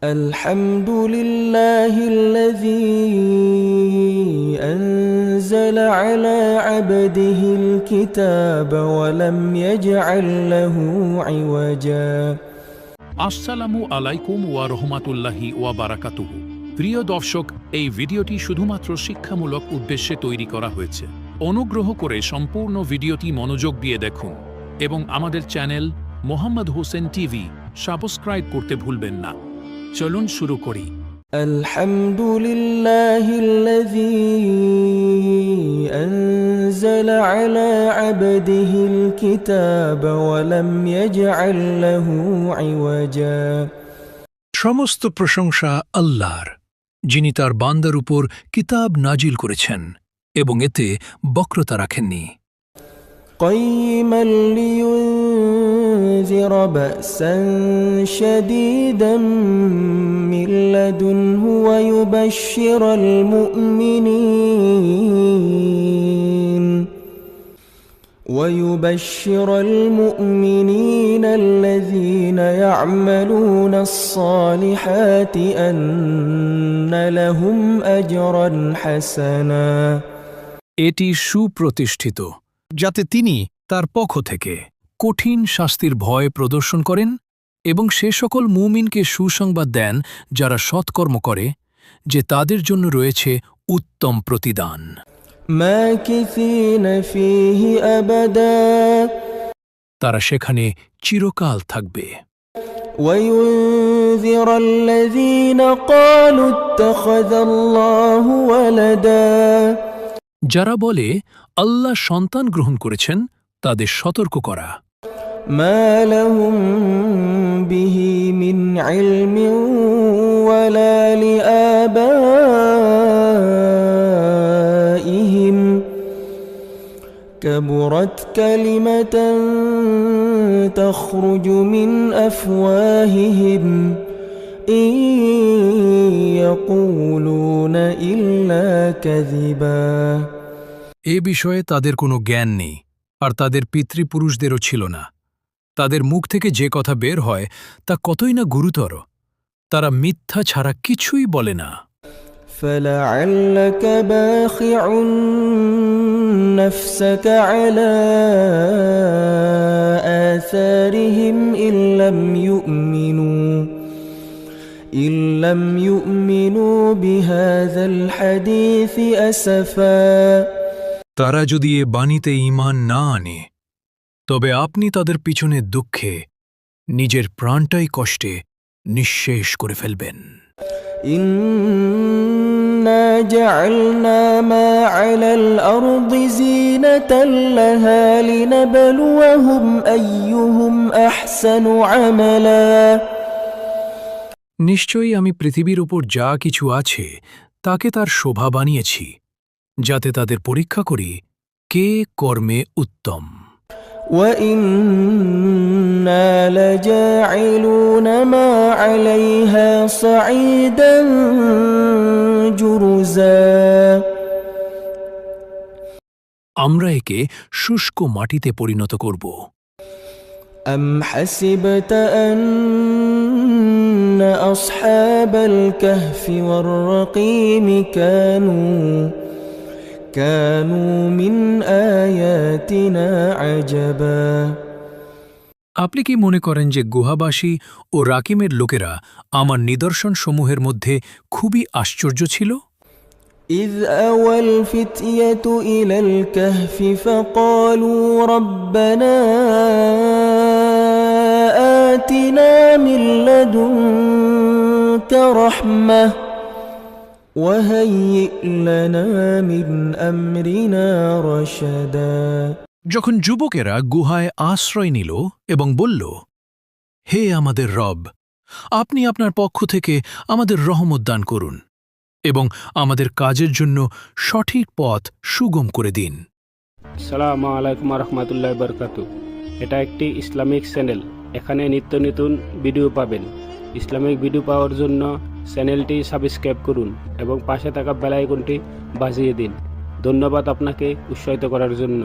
الحمد لله الذي أنزل على عبده الكتاب ولم يجعل له عوجا আসসালামু আলাইকুম ওয়া রাহমাতুল্লাহি ওয়া বারাকাতুহু। প্রিয় দর্শক, এই ভিডিওটি শুধুমাত্র শিক্ষামূলক উদ্দেশ্যে তৈরি করা হয়েছে। অনুগ্রহ করে সম্পূর্ণ ভিডিওটি মনোযোগ দিয়ে দেখুন এবং আমাদের channel Mohammad Hossain TV subscribe করতে ভুলবেন না। চলুন শুরু করি। الحمد لله الذي أنزل على عبده الكتاب ولم يجعل له عوجا সমস্ত প্রশংসা আল্লাহর, যিনি তার বান্দার উপর কিতাব নাজিল করেছেন এবং এতে বক্রতা রাখেননি। قيما لينذر بأسا شديدا من لدنه ويبشر المؤمنين الذين يعملون الصالحات أن لهم أجرا حسنا এটি সুপ্রতিষ্ঠিত, যাতে তিনি তার পক্ষ থেকে কঠিন শাস্তির ভয় প্রদর্শন করেন এবং সে সকল মুমিনকে সুসংবাদ দেন যারা সৎকর্ম করে, যে তাদের জন্য রয়েছে উত্তম প্রতিদান। ماكثين فيه أبدا তারা সেখানে চিরকাল থাকবে। وينذر الذين قالوا اتخذ الله ولدا যারা বলে আল্লাহ সন্তান গ্রহণ করেছেন, তাদের সতর্ক করা। ما لهم به من علم ولا لآبائهم كبرت كلمة تخرج من أفواههم إن يقولون إلا كذبا এ বিষয়ে তাদের কোনো জ্ঞান নেই, আর তাদের পিতৃপুরুষদেরও ছিল না। তাদের মুখ থেকে যে কথা বের হয় তা কতই না গুরুতর। তারা মিথ্যা ছাড়া কিছুই বলে না। فلعلك باخع نفسك على آثارهم إن لم يؤمنوا بهذا الحديث أسفا তারা যদি এ বাণীতে ঈমান না আনে, তবে আপনি তাদের পিছনে দুঃখে নিজের প্রাণটাই কষ্টে নিঃশেষ করে ফেলবেন। إنا جعلنا ما على الأرض زينة لها لنبلوهم أيهم أحسن عملا নিশ্চয়ই আমি পৃথিবীর উপর যা কিছু আছে তাকে তার শোভা বানিয়েছি, যাতে তাদের পরীক্ষা করি কে কর্মে উত্তম। وَإِنَّا لَجَاعِلُونَ مَا عَلَيْهَا صَعِيدًا جُرُزًا আমরা একে শুষ্ক মাটিতে পরিণত করব। أَمْ حَسِبْتَ أَنَّ أَصْحَابَ الْكَهْفِ وَالرَّقِيمِ كانوا من آياتنا عجبا আপনি কি মনে করেন যে গুহাবাসী ও রাকিমের লোকেরা আমার নিদর্শন সমূহের মধ্যে খুবই আশ্চর্য ছিল? إذ أوى الفتية إلى الكهف فقالوا ربنا آتنا من لدنك رحمة وهيئ لنا من أمرنا رشدا যখন যুবকেরা গুহায় আশ্রয় নিল এবং বলল, হে আমাদের রব, আপনি আপনার পক্ষ থেকে আমাদের রহমত দান করুন এবং আমাদের কাজের জন্য সঠিক পথ সুগম করে দিন। আসসালামু আলাইকুম রহমতুল্লাহ বরকাতু। এটা একটি ইসলামিক চ্যানেল। এখানে নিত্য নতুন ভিডিও পাবেন। ইসলামিক ভিডিও পাওয়ার জন্য চ্যানেলটি সাবস্ক্রাইব করুন এবং পাশে থাকা বেল আইকনটি বাজিয়ে দিন। ধন্যবাদ আপনাকে উৎসাহিত করার জন্য।